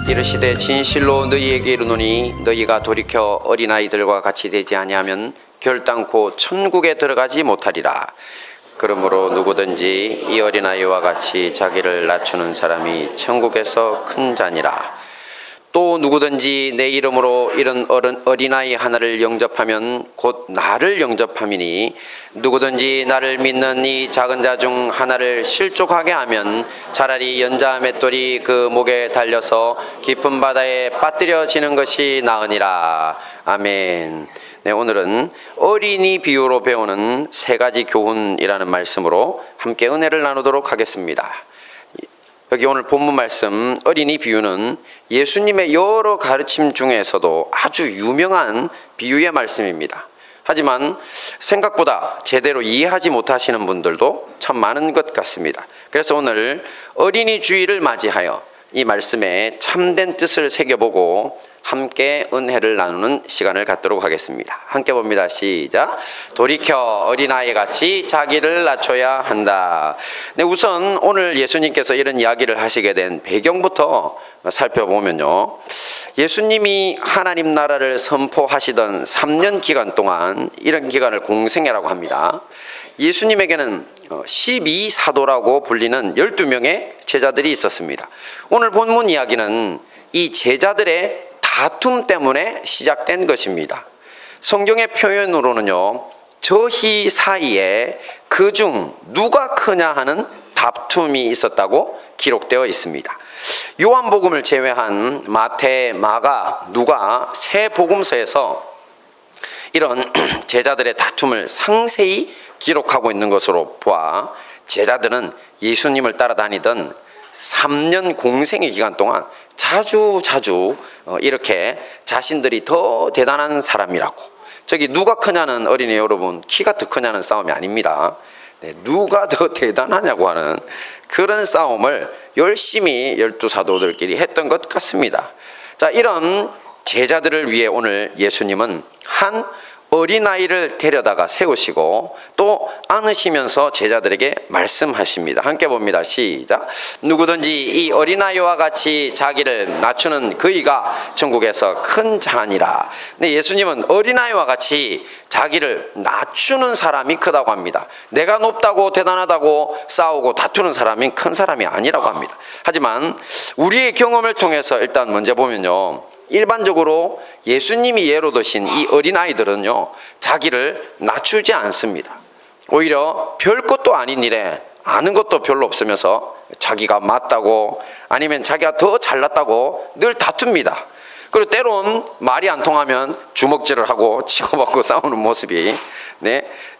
이르시되 진실로 너희에게 이르노니 너희가 돌이켜 어린아이들과 같이 되지 아니하면 결단코 천국에 들어가지 못하리라. 그러므로 누구든지 이 어린아이와 같이 자기를 낮추는 사람이 천국에서 큰 자니라. 또 누구든지 내 이름으로 이런 어린아이 하나를 영접하면 곧 나를 영접함이니 누구든지 나를 믿는 이 작은 자 중 하나를 실족하게 하면 차라리 연자 맷돌이 그 목에 달려서 깊은 바다에 빠뜨려지는 것이 나으니라. 아멘. 네, 오늘은 어린이 비유로 배우는 세 가지 교훈이라는 말씀으로 함께 은혜를 나누도록 하겠습니다. 여기 오늘 본문 말씀 어린이 비유는 예수님의 여러 가르침 중에서도 아주 유명한 비유의 말씀입니다. 하지만 생각보다 제대로 이해하지 못하시는 분들도 참 많은 것 같습니다. 그래서 오늘 어린이 주일을 맞이하여 이 말씀에 참된 뜻을 새겨보고 함께 은혜를 나누는 시간을 갖도록 하겠습니다. 함께 봅니다. 시작. 돌이켜 어린아이 같이 자기를 낮춰야 한다. 네, 우선 오늘 예수님께서 이런 이야기를 하시게 된 배경부터 살펴보면요, 예수님이 하나님 나라를 선포하시던 3년 기간 동안, 이런 기간을 공생애라고 합니다. 예수님에게는 12사도라고 불리는 12명의 제자들이 있었습니다. 오늘 본문 이야기는 이 제자들의 다툼 때문에 시작된 것입니다. 성경의 표현으로는요, 저희 사이에 그중 누가 크냐 하는 다툼이 있었다고 기록되어 있습니다. 요한복음을 제외한 마태, 마가, 누가 세 복음서에서 이런 제자들의 다툼을 상세히 기록하고 있는 것으로 보아 제자들은 예수님을 따라다니던 3년 공생의 기간 동안 자주 이렇게 자신들이 더 대단한 사람이라고, 저기 누가 크냐는, 어린이 여러분, 키가 더 크냐는 싸움이 아닙니다. 네, 누가 더 대단하냐고 하는 그런 싸움을 열심히 12사도들끼리 했던 것 같습니다. 자, 이런 제자들을 위해 오늘 예수님은 한 어린아이를 데려다가 세우시고 또 안으시면서 제자들에게 말씀하십니다. 함께 봅니다. 시작. 누구든지 이 어린아이와 같이 자기를 낮추는 그이가 천국에서 큰 자니라. 네, 예수님은 어린아이와 같이 자기를 낮추는 사람이 크다고 합니다. 내가 높다고 대단하다고 싸우고 다투는 사람이 큰 사람이 아니라고 합니다. 하지만 우리의 경험을 통해서 일단 먼저 보면요, 일반적으로 예수님이 예로 드신 이 어린아이들은요, 자기를 낮추지 않습니다. 오히려 별 것도 아닌 일에 아는 것도 별로 없으면서 자기가 맞다고, 아니면 자기가 더 잘났다고 늘 다툽니다. 그리고 때론 말이 안 통하면 주먹질을 하고 치고받고 싸우는 모습이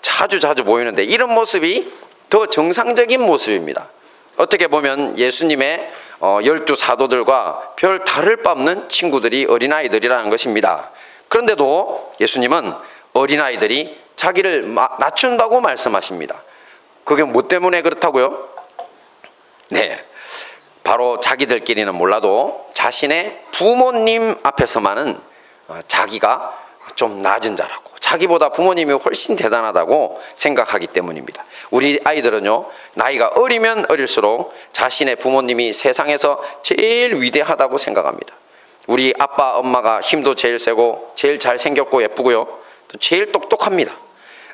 자주 보이는데, 이런 모습이 더 정상적인 모습입니다. 어떻게 보면 예수님의 12사도들과 별 다를 바 없는 친구들이 어린아이들이라는 것입니다. 그런데도 예수님은 어린아이들이 자기를 낮춘다고 말씀하십니다. 그게 뭐 때문에 그렇다고요? 네, 바로 자기들끼리는 몰라도 자신의 부모님 앞에서만은 자기가 좀 낮은 자라고, 자기보다 부모님이 훨씬 대단하다고 생각하기 때문입니다. 우리 아이들은요, 나이가 어리면 어릴수록 자신의 부모님이 세상에서 제일 위대하다고 생각합니다. 우리 아빠, 엄마가 힘도 제일 세고 제일 잘생겼고 예쁘고요, 또 제일 똑똑합니다.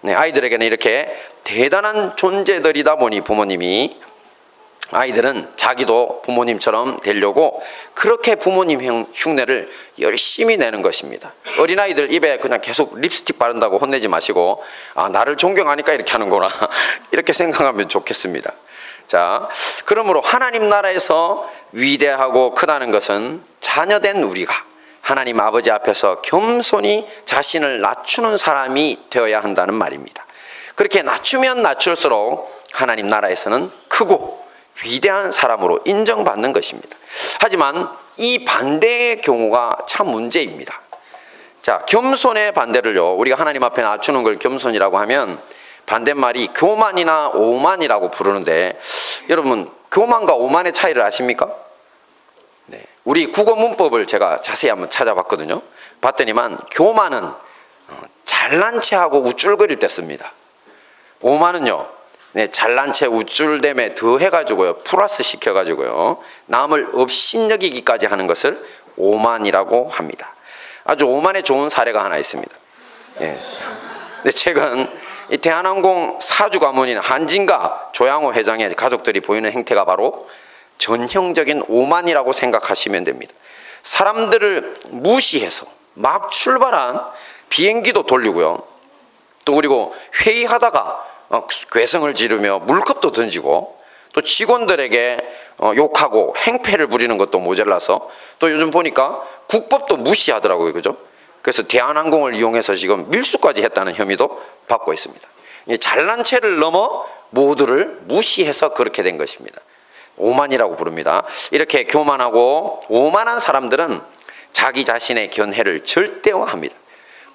네, 아이들에게는 이렇게 대단한 존재들이다 보니 부모님이, 아이들은 자기도 부모님처럼 되려고 그렇게 부모님 흉내를 열심히 내는 것입니다. 어린아이들 입에 그냥 계속 립스틱 바른다고 혼내지 마시고, 아, 나를 존경하니까 이렇게 하는구나 이렇게 생각하면 좋겠습니다. 자, 그러므로 하나님 나라에서 위대하고 크다는 것은 자녀된 우리가 하나님 아버지 앞에서 겸손히 자신을 낮추는 사람이 되어야 한다는 말입니다. 그렇게 낮추면 낮출수록 하나님 나라에서는 크고 위대한 사람으로 인정받는 것입니다. 하지만 이 반대의 경우가 참 문제입니다. 자, 겸손의 반대를요, 우리가 하나님 앞에 낮추는 걸 겸손이라고 하면 반대말이 교만이나 오만이라고 부르는데, 여러분 교만과 오만의 차이를 아십니까? 네, 우리 국어 문법을 제가 자세히 한번 찾아봤거든요. 봤더니만 교만은 잘 잘난 체하고 우쭐거릴 때 씁니다. 오만은요, 네, 잘난 체 우쭐됨에 더해가지고요, 플러스 시켜가지고요, 남을 업신여기기까지 하는 것을 오만이라고 합니다. 아주 오만에 좋은 사례가 하나 있습니다. 예. 네, 최근 이 대한항공 사주 가문인 한진가 조양호 회장의 가족들이 보이는 행태가 바로 전형적인 오만이라고 생각하시면 됩니다. 사람들을 무시해서 막 출발한 비행기도 돌리고요, 또 그리고 회의하다가 괴성을 지르며 물컵도 던지고, 또 직원들에게 욕하고 행패를 부리는 것도 모자라서 또 요즘 보니까 국법도 무시하더라고요. 그죠? 그래서 대한항공을 이용해서 지금 밀수까지 했다는 혐의도 받고 있습니다. 잘난 체를 넘어 모두를 무시해서 그렇게 된 것입니다. 오만이라고 부릅니다. 이렇게 교만하고 오만한 사람들은 자기 자신의 견해를 절대화합니다.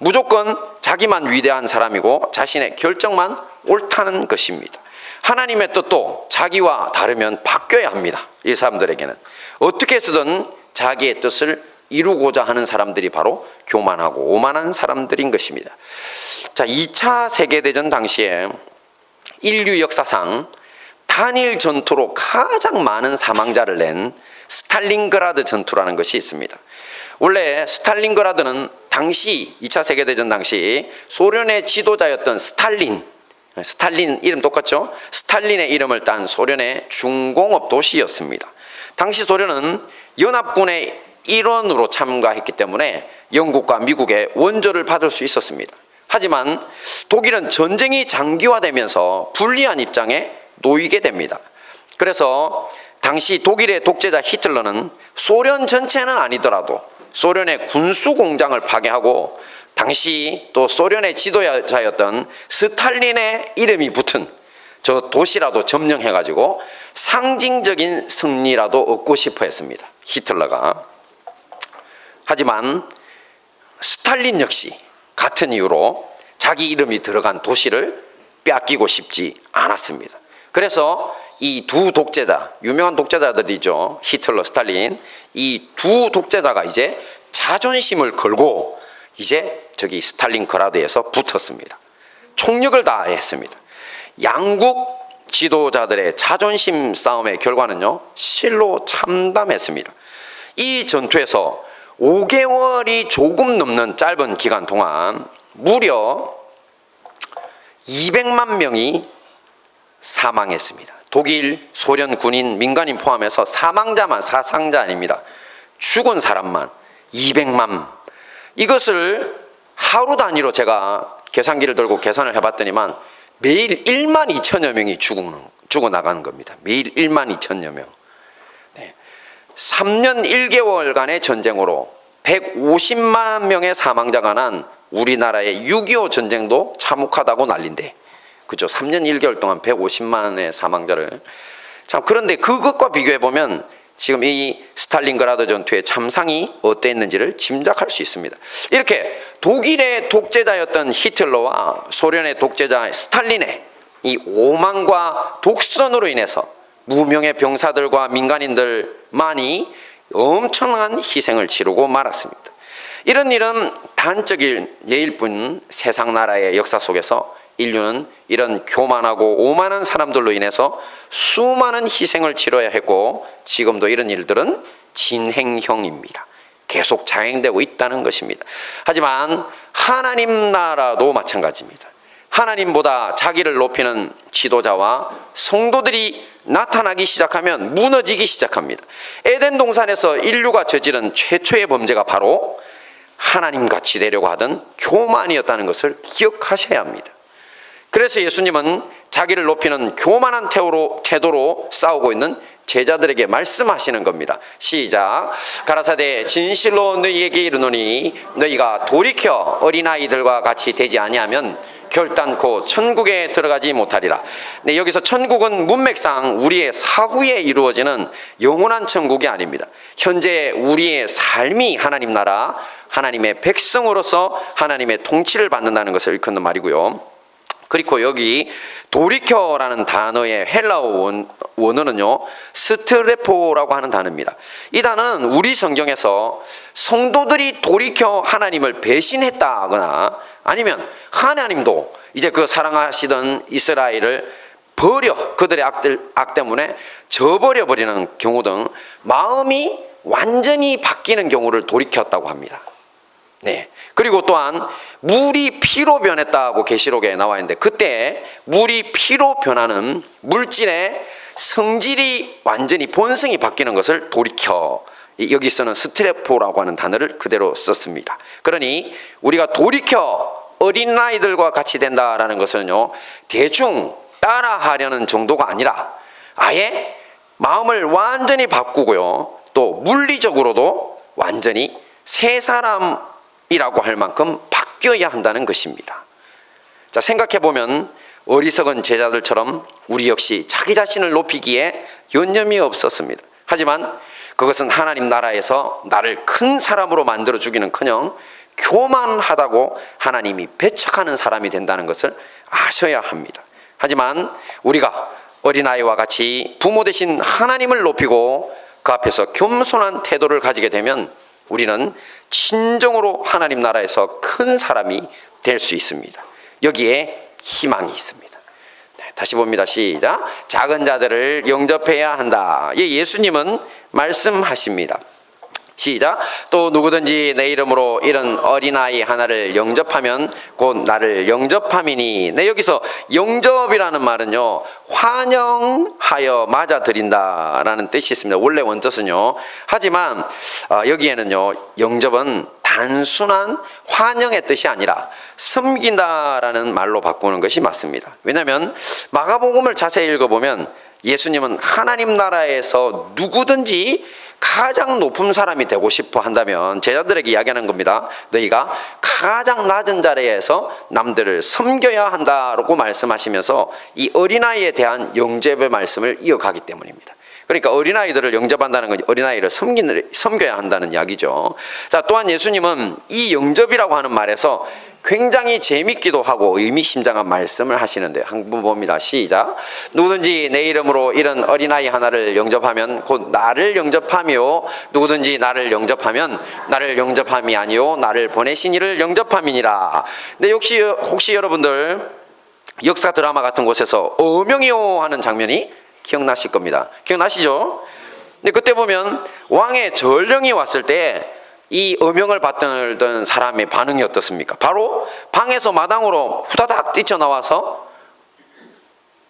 무조건 자기만 위대한 사람이고 자신의 결정만 옳다는 것입니다. 하나님의 뜻도 자기와 다르면 바뀌어야 합니다. 이 사람들에게는 어떻게 해서든 자기의 뜻을 이루고자 하는 사람들이 바로 교만하고 오만한 사람들인 것입니다. 자, 2차 세계대전 당시에 인류 역사상 단일 전투로 가장 많은 사망자를 낸 스탈린그라드 전투라는 것이 있습니다. 원래 스탈린그라드는 당시 2차 세계대전 당시 소련의 지도자였던 스탈린 이름 똑같죠? 스탈린의 이름을 딴 소련의 중공업 도시였습니다. 당시 소련은 연합군의 일원으로 참가했기 때문에 영국과 미국의 원조를 받을 수 있었습니다. 하지만 독일은 전쟁이 장기화되면서 불리한 입장에 놓이게 됩니다. 그래서 당시 독일의 독재자 히틀러는 소련 전체는 아니더라도 소련의 군수 공장을 파괴하고 당시 또 소련의 지도자였던 스탈린의 이름이 붙은 저 도시라도 점령해가지고 상징적인 승리라도 얻고 싶어 했습니다. 히틀러가. 하지만 스탈린 역시 같은 이유로 자기 이름이 들어간 도시를 빼앗기고 싶지 않았습니다. 그래서 이 두 독재자, 유명한 독재자들이죠. 히틀러, 스탈린. 이 두 독재자가 이제 자존심을 걸고 이제 저기 스탈린그라드에서 붙었습니다. 총력을 다했습니다. 양국 지도자들의 자존심 싸움의 결과는요, 실로 참담했습니다. 이 전투에서 5개월이 조금 넘는 짧은 기간 동안 무려 200만 명이 사망했습니다. 독일, 소련 군인, 민간인 포함해서 사망자만, 사상자 아닙니다. 죽은 사람만 200만. 이것을 하루 단위로 제가 계산기를 들고 계산을 해봤더니만 매일 1만 2천여 명이 죽어나가는 겁니다. 매일 1만 2천여 명. 네. 3년 1개월간의 전쟁으로 150만 명의 사망자가 난 우리나라의 6.25 전쟁도 참혹하다고 난린데, 그죠? 3년 1개월 동안 150만의 사망자를. 참, 그런데 그것과 비교해보면 지금 이 스탈린그라드 전투의 참상이 어땠는지를 짐작할 수 있습니다. 이렇게 독일의 독재자였던 히틀러와 소련의 독재자 스탈린의 이 오만과 독선으로 인해서 무명의 병사들과 민간인들만이 엄청난 희생을 치르고 말았습니다. 이런 일은 단적인 예일 뿐 세상 나라의 역사 속에서 인류는 이런 교만하고 오만한 사람들로 인해서 수많은 희생을 치러야 했고, 지금도 이런 일들은 진행형입니다. 계속 자행되고 있다는 것입니다. 하지만 하나님 나라도 마찬가지입니다. 하나님보다 자기를 높이는 지도자와 성도들이 나타나기 시작하면 무너지기 시작합니다. 에덴 동산에서 인류가 저지른 최초의 범죄가 바로 하나님같이 되려고 하던 교만이었다는 것을 기억하셔야 합니다. 그래서 예수님은 자기를 높이는 교만한 태도로 싸우고 있는 제자들에게 말씀하시는 겁니다. 시작. 가라사대 진실로 너희에게 이르노니 너희가 돌이켜 어린아이들과 같이 되지 아니하면 결단코 천국에 들어가지 못하리라. 네, 여기서 천국은 문맥상 우리의 사후에 이루어지는 영원한 천국이 아닙니다. 현재 우리의 삶이 하나님 나라, 하나님의 백성으로서 하나님의 통치를 받는다는 것을 일컫는 말이고요. 그리고 여기 돌이켜라는 단어의 헬라어 원어는요, 스트레포라고 하는 단어입니다. 이 단어는 우리 성경에서 성도들이 돌이켜 하나님을 배신했다거나 아니면 하나님도 이제 그 사랑하시던 이스라엘을 버려 그들의 악 때문에 저버려 버리는 경우 등 마음이 완전히 바뀌는 경우를 돌이켰다고 합니다. 네. 그리고 또한 물이 피로 변했다고 계시록에 나와 있는데, 그때 물이 피로 변하는 물질의 성질이 완전히 본성이 바뀌는 것을 돌이켜, 여기서는 스트레포라고 하는 단어를 그대로 썼습니다. 그러니 우리가 돌이켜 어린아이들과 같이 된다라는 것은요, 대충 따라하려는 정도가 아니라 아예 마음을 완전히 바꾸고요, 또 물리적으로도 완전히 새 사람이라고 할 만큼 바뀌어야 한다는 것입니다. 자, 생각해보면 어리석은 제자들처럼 우리 역시 자기 자신을 높이기에 여념이 없었습니다. 하지만 그것은 하나님 나라에서 나를 큰 사람으로 만들어주기는커녕 교만하다고 하나님이 배척하는 사람이 된다는 것을 아셔야 합니다. 하지만 우리가 어린아이와 같이 부모 대신 하나님을 높이고 그 앞에서 겸손한 태도를 가지게 되면 우리는 진정으로 하나님 나라에서 큰 사람이 될 수 있습니다. 여기에 희망이 있습니다. 네, 다시 봅니다. 시작. 작은 자들을 영접해야 한다. 예수님은 말씀하십니다. 시작. 또 누구든지 내 이름으로 이런 어린아이 하나를 영접하면 곧 나를 영접함이니. 네, 여기서 영접이라는 말은요, 환영하여 맞아들인다라는 뜻이 있습니다. 원래 원뜻은요. 하지만 여기에는요, 영접은 단순한 환영의 뜻이 아니라 섬긴다라는 말로 바꾸는 것이 맞습니다. 왜냐하면 마가복음을 자세히 읽어보면 예수님은 하나님 나라에서 누구든지 가장 높은 사람이 되고 싶어 한다면 제자들에게 이야기하는 겁니다. 너희가 가장 낮은 자리에서 남들을 섬겨야 한다고 말씀하시면서 이 어린아이에 대한 영접의 말씀을 이어가기 때문입니다. 그러니까 어린아이들을 영접한다는 건 어린아이를 섬겨야 한다는 이야기죠. 자, 또한 예수님은 이 영접이라고 하는 말에서 굉장히 재밌기도 하고 의미심장한 말씀을 하시는데, 한번 봅니다. 시작. 누구든지 내 이름으로 이런 어린아이 하나를 영접하면 곧 나를 영접하며 누구든지 나를 영접하면 나를 영접함이 아니요 나를 보내신 이를 영접함이니라. 네, 혹시 여러분들 역사 드라마 같은 곳에서 어명이요 하는 장면이 기억나실 겁니다. 기억나시죠? 근데 그때 보면 왕의 전령이 왔을 때 이 어명을 받던 사람의 반응이 어떻습니까? 바로 방에서 마당으로 후다닥 뛰쳐나와서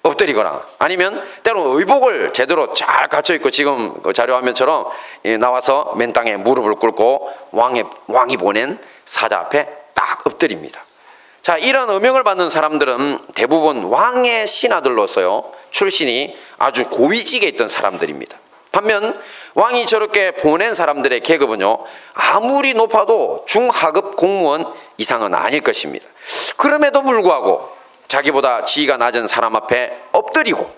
엎드리거나 아니면 때로 의복을 제대로 잘 갖춰입고 지금 그 자료화면처럼 나와서 맨 땅에 무릎을 꿇고 왕이 보낸 사자 앞에 딱 엎드립니다. 자, 이런 어명을 받는 사람들은 대부분 왕의 신하들로서요, 출신이 아주 고위직에 있던 사람들입니다. 반면 왕이 저렇게 보낸 사람들의 계급은요, 아무리 높아도 중하급 공무원 이상은 아닐 것입니다. 그럼에도 불구하고 자기보다 지위가 낮은 사람 앞에 엎드리고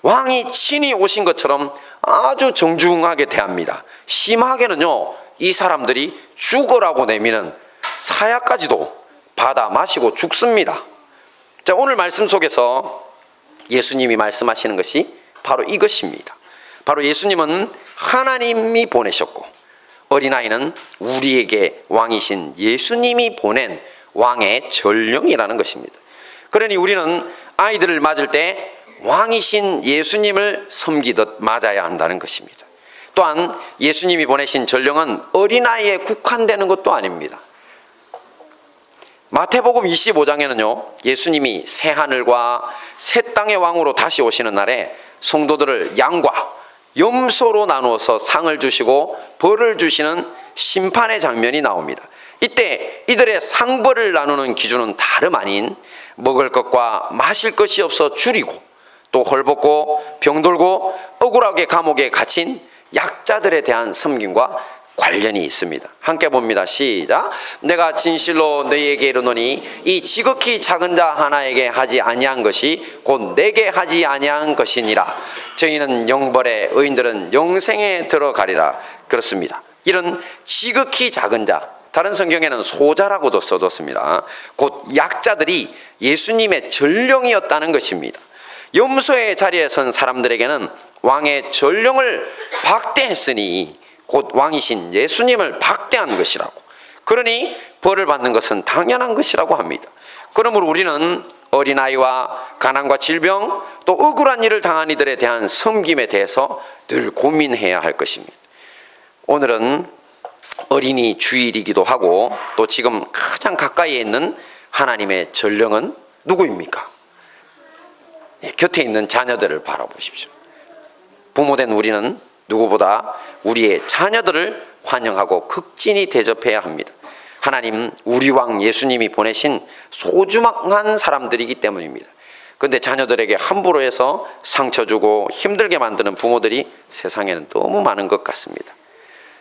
왕이 친히 오신 것처럼 아주 정중하게 대합니다. 심하게는요, 이 사람들이 죽으라고 내미는 사약까지도 받아 마시고 죽습니다. 자, 오늘 말씀 속에서 예수님이 말씀하시는 것이 바로 이것입니다. 바로 예수님은 하나님이 보내셨고 어린아이는 우리에게 왕이신 예수님이 보낸 왕의 전령이라는 것입니다. 그러니 우리는 아이들을 맞을 때 왕이신 예수님을 섬기듯 맞아야 한다는 것입니다. 또한 예수님이 보내신 전령은 어린아이에 국한되는 것도 아닙니다. 마태복음 25장에는요, 예수님이 새 하늘과 새 땅의 왕으로 다시 오시는 날에 성도들을 양과 염소로 나누어서 상을 주시고 벌을 주시는 심판의 장면이 나옵니다. 이때 이들의 상벌을 나누는 기준은 다름 아닌 먹을 것과 마실 것이 없어 줄이고 또 헐벗고 병들고 억울하게 감옥에 갇힌 약자들에 대한 섬김과 관련이 있습니다. 함께 봅니다. 시작. 내가 진실로 너희에게 이르노니 이 지극히 작은 자 하나에게 하지 아니한 것이 곧 내게 하지 아니한 것이니라. 저희는 영벌에 의인들은 영생에 들어가리라. 그렇습니다. 이런 지극히 작은 자, 다른 성경에는 소자라고도 써뒀습니다. 곧 약자들이 예수님의 전령이었다는 것입니다. 염소의 자리에 선 사람들에게는 왕의 전령을 박대했으니 곧 왕이신 예수님을 박대한 것이라고. 그러니 벌을 받는 것은 당연한 것이라고 합니다. 그러므로 우리는 어린아이와 가난과 질병 또 억울한 일을 당한 이들에 대한 섬김에 대해서 늘 고민해야 할 것입니다. 오늘은 어린이 주일이기도 하고 또 지금 가장 가까이에 있는 하나님의 전령은 누구입니까? 곁에 있는 자녀들을 바라보십시오. 부모된 우리는 누구보다 우리의 자녀들을 환영하고 극진히 대접해야 합니다. 하나님, 우리 왕 예수님이 보내신 소중한 사람들이기 때문입니다. 그런데 자녀들에게 함부로 해서 상처 주고 힘들게 만드는 부모들이 세상에는 너무 많은 것 같습니다.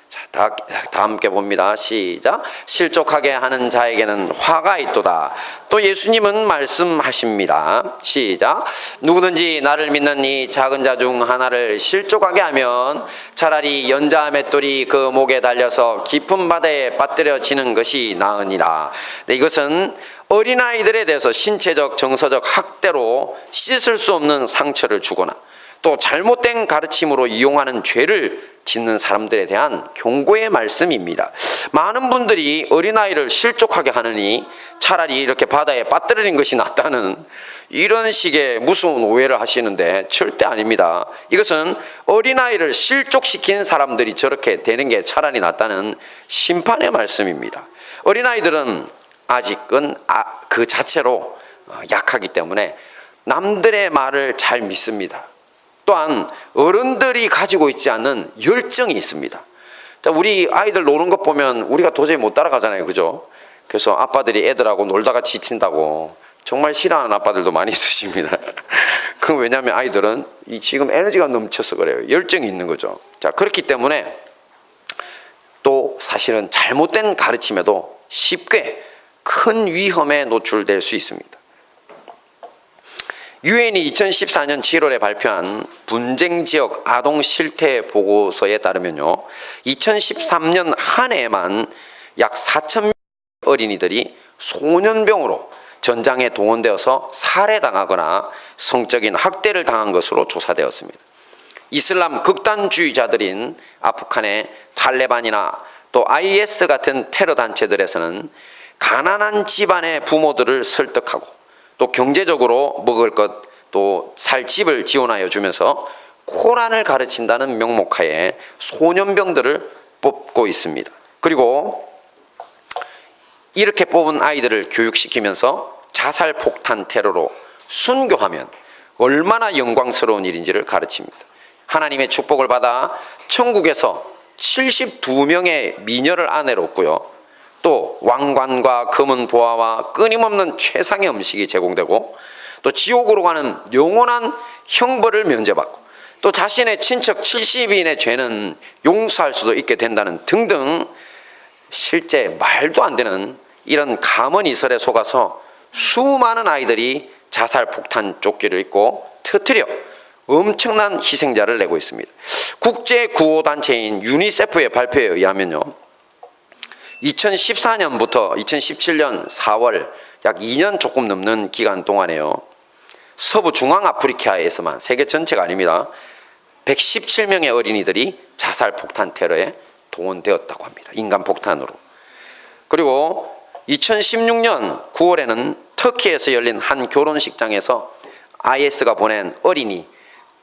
자, 다 함께 봅니다. 시작. 실족하게 하는 자에게는 화가 있도다. 또 예수님은 말씀하십니다. 시작. 누구든지 나를 믿는 이 작은 자 중 하나를 실족하게 하면 차라리 연자 맷돌이 그 목에 달려서 깊은 바다에 빠뜨려지는 것이 나으니라. 네, 이것은 어린아이들에 대해서 신체적 정서적 학대로 씻을 수 없는 상처를 주거나 또 잘못된 가르침으로 이용하는 죄를 짓는 사람들에 대한 경고의 말씀입니다. 많은 분들이 어린아이를 실족하게 하느니 차라리 이렇게 바다에 빠뜨리는 것이 낫다는 이런 식의 무서운 오해를 하시는데 절대 아닙니다. 이것은 어린아이를 실족시킨 사람들이 저렇게 되는 게 차라리 낫다는 심판의 말씀입니다. 어린아이들은 아직은 그 자체로 약하기 때문에 남들의 말을 잘 믿습니다. 또한 어른들이 가지고 있지 않는 열정이 있습니다. 자, 우리 아이들 노는 것 보면 우리가 도저히 못 따라가잖아요. 그죠? 그래서 아빠들이 애들하고 놀다가 지친다고 정말 싫어하는 아빠들도 많이 있으십니다. 그건 왜냐하면 아이들은 지금 에너지가 넘쳐서 그래요. 열정이 있는 거죠. 자, 그렇기 때문에 또 사실은 잘못된 가르침에도 쉽게 큰 위험에 노출될 수 있습니다. 유엔이 2014년 7월에 발표한 분쟁지역 아동 실태 보고서에 따르면요, 2013년 한 해에만 약 4,000명 어린이들이 소년병으로 전장에 동원되어서 살해당하거나 성적인 학대를 당한 것으로 조사되었습니다. 이슬람 극단주의자들인 아프간의 탈레반이나 또 IS 같은 테러 단체들에서는 가난한 집안의 부모들을 설득하고 또 경제적으로 먹을 것, 또 살 집을 지원하여 주면서 코란을 가르친다는 명목하에 소년병들을 뽑고 있습니다. 그리고 이렇게 뽑은 아이들을 교육시키면서 자살 폭탄 테러로 순교하면 얼마나 영광스러운 일인지를 가르칩니다. 하나님의 축복을 받아 천국에서 72명의 미녀를 아내로 얻고요, 또 왕관과 금은 보화와 끊임없는 최상의 음식이 제공되고 또 지옥으로 가는 영원한 형벌을 면제받고 또 자신의 친척 70인의 죄는 용서할 수도 있게 된다는 등등 실제 말도 안 되는 이런 가문이설에 속아서 수많은 아이들이 자살 폭탄 조끼를 입고 터뜨려 엄청난 희생자를 내고 있습니다. 국제구호단체인 유니세프의 발표에 의하면요, 2014년부터 2017년 4월 약 2년 조금 넘는 기간 동안에요, 서부 중앙아프리카에서만, 세계 전체가 아닙니다, 117명의 어린이들이 자살 폭탄 테러에 동원되었다고 합니다. 인간 폭탄으로. 그리고 2016년 9월에는 터키에서 열린 한 결혼식장에서 IS가 보낸 어린이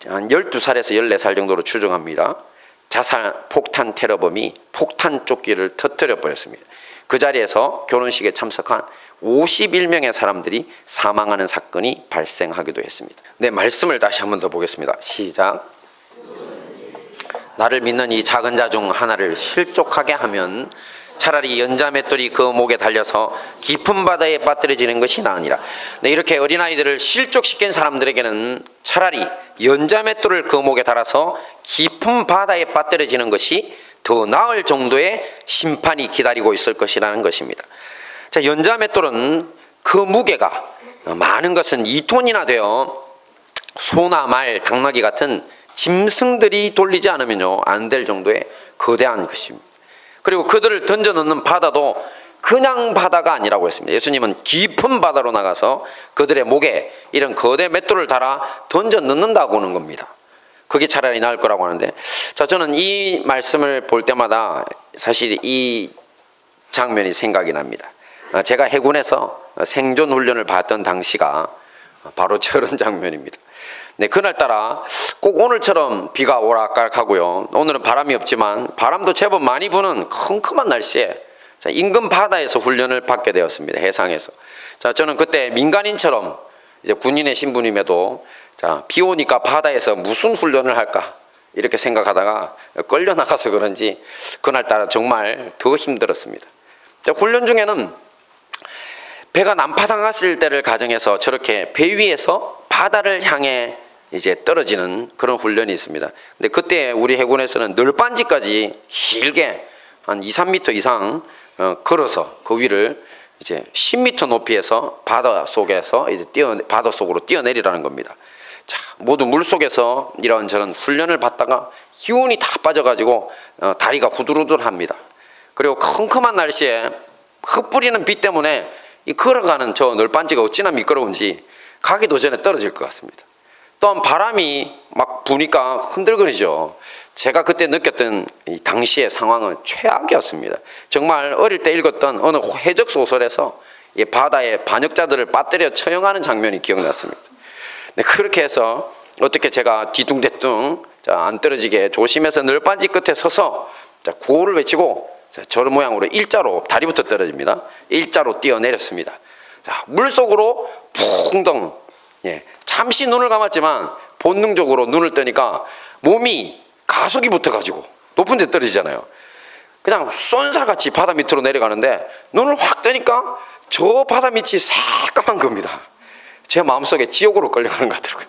한 12살에서 14살 정도로 추정합니다. 자살 폭탄 테러범이 폭탄 조끼를 터뜨려 버렸습니다. 그 자리에서 결혼식에 참석한 51명의 사람들이 사망하는 사건이 발생하기도 했습니다. 네, 말씀을 다시 한 번 더 보겠습니다. 시작. 나를 믿는 이 작은 자 중 하나를 실족하게 하면 차라리 연자 맷돌이 그 목에 달려서 깊은 바다에 빠뜨려지는 것이 나으니라. 네, 이렇게 어린아이들을 실족시킨 사람들에게는 차라리 연자 맷돌을 그 목에 달아서 깊은 바다에 빠뜨려지는 것이 더 나을 정도의 심판이 기다리고 있을 것이라는 것입니다. 자, 연자 맷돌은 그 무게가 많은 것은 2톤이나 되어 소나 말, 당나귀 같은 짐승들이 돌리지 않으면요 안 될 정도의 거대한 것입니다. 그리고 그들을 던져 넣는 바다도 그냥 바다가 아니라고 했습니다. 예수님은 깊은 바다로 나가서 그들의 목에 이런 거대 맷돌을 달아 던져 넣는다고 하는 겁니다. 그게 차라리 나을 거라고 하는데, 자, 저는 이 말씀을 볼 때마다 사실 이 장면이 생각이 납니다. 제가 해군에서 생존 훈련을 받던 당시가 바로 저런 장면입니다. 네, 그날따라 꼭 오늘처럼 비가 오락가락하고요. 오늘은 바람이 없지만 바람도 제법 많이 부는 컴컴한 날씨에 인근 바다에서 훈련을 받게 되었습니다. 해상에서. 자, 저는 그때 민간인처럼 이제 군인의 신분임에도 자, 비 오니까 바다에서 무슨 훈련을 할까 이렇게 생각하다가 끌려 나가서 그런지 그날따라 정말 더 힘들었습니다. 자, 훈련 중에는 배가 난파당했을 때를 가정해서 저렇게 배 위에서 바다를 향해 이제 떨어지는 그런 훈련이 있습니다. 근데 그때 우리 해군에서는 널빤지까지 길게 한 2, 3m 이상 걸어서 그 위를 이제 10m 높이에서 바다 속에서 이제 바다 속으로 뛰어내리라는 겁니다. 자, 모두 물 속에서 이런저런 훈련을 받다가 기운이 다 빠져가지고 다리가 후들후들합니다. 그리고 컴컴한 날씨에 흩뿌리는 비 때문에 이 걸어가는 저 널빤지가 어찌나 미끄러운지 가기도 전에 떨어질 것 같습니다. 또한 바람이 막 부니까 흔들거리죠. 제가 그때 느꼈던 이 당시의 상황은 최악이었습니다. 정말 어릴 때 읽었던 어느 해적 소설에서 이 바다의 반역자들을 빠뜨려 처형하는 장면이 기억났습니다. 네, 그렇게 해서 어떻게 제가 뒤뚱대뚱 안 떨어지게 조심해서 널빤지 끝에 서서 구호를 외치고 저런 모양으로 일자로 다리부터 떨어집니다. 일자로 뛰어내렸습니다. 자, 물속으로 붕덩. 예, 잠시 눈을 감았지만 본능적으로 눈을 뜨니까 몸이 가속이 붙어가지고 높은 데 떨어지잖아요. 그냥 쏜살같이 바다 밑으로 내려가는데 눈을 확 뜨니까 저 바다 밑이 새까만 겁니다. 제 마음속에 지옥으로 끌려가는 것 같더라고요.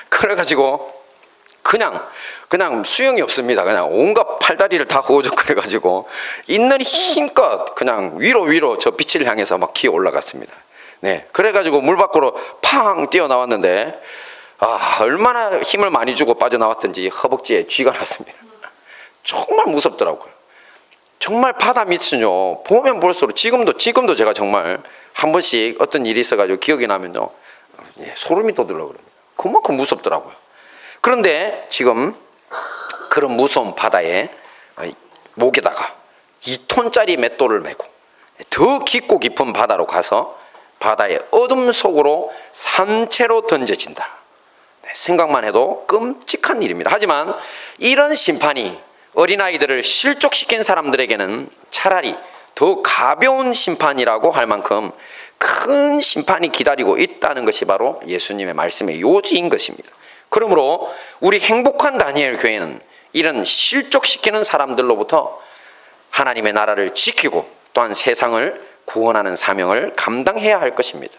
그래가지고 그냥 수영이 없습니다. 그냥 온갖 팔다리를 다 허우적거려가지고 있는 힘껏 그냥 위로 저 빛을 향해서 막 기어 올라갔습니다. 네, 그래가지고 물 밖으로 팡 뛰어나왔는데 얼마나 힘을 많이 주고 빠져나왔던지 허벅지에 쥐가 났습니다. 정말 무섭더라고요. 정말 바다 밑은요, 보면 볼수록 지금도 제가 정말 한 번씩 어떤 일이 있어가지고 기억이 나면요, 소름이 돋으려고 그럽니다. 그만큼 무섭더라고요. 그런데 지금 그런 무서운 바다에 목에다가 2톤짜리 맷돌을 메고 더 깊고 깊은 바다로 가서 바다의 어둠 속으로 산채로 던져진다. 생각만 해도 끔찍한 일입니다. 하지만 이런 심판이 어린아이들을 실족시킨 사람들에게는 차라리 더 가벼운 심판이라고 할 만큼 큰 심판이 기다리고 있다는 것이 바로 예수님의 말씀의 요지인 것입니다. 그러므로 우리 행복한 다니엘 교회는 이런 실족시키는 사람들로부터 하나님의 나라를 지키고 또한 세상을 구원하는 사명을 감당해야 할 것입니다.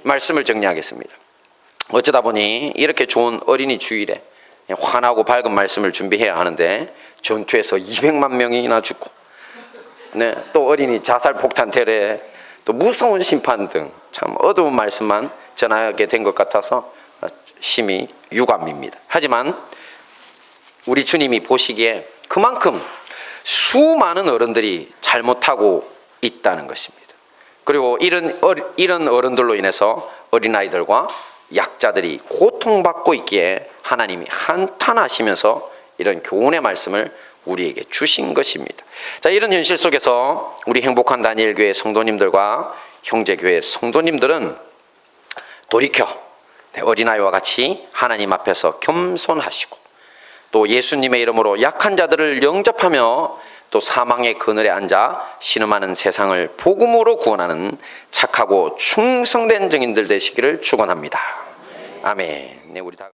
말씀을 정리하겠습니다. 어쩌다 보니 이렇게 좋은 어린이 주일에 환하고 밝은 말씀을 준비해야 하는데 전투에서 200만 명이나 죽고, 네, 또 어린이 자살 폭탄 테러에 또 무서운 심판 등 참 어두운 말씀만 전하게 된 것 같아서 심히 유감입니다. 하지만 우리 주님이 보시기에 그만큼 수많은 어른들이 잘못하고 있다는 것입니다. 그리고 이런 어른들로 인해서 어린아이들과 약자들이 고통받고 있기에 하나님이 한탄하시면서 이런 교훈의 말씀을 우리에게 주신 것입니다. 자, 이런 현실 속에서 우리 행복한 다니엘 교회 성도님들과 형제교회 성도님들은 돌이켜 어린아이와 같이 하나님 앞에서 겸손하시고 또 예수님의 이름으로 약한 자들을 영접하며 또 사망의 그늘에 앉아 신음하는 세상을 복음으로 구원하는 착하고 충성된 증인들 되시기를 축원합니다. 아멘. 네, 우리 다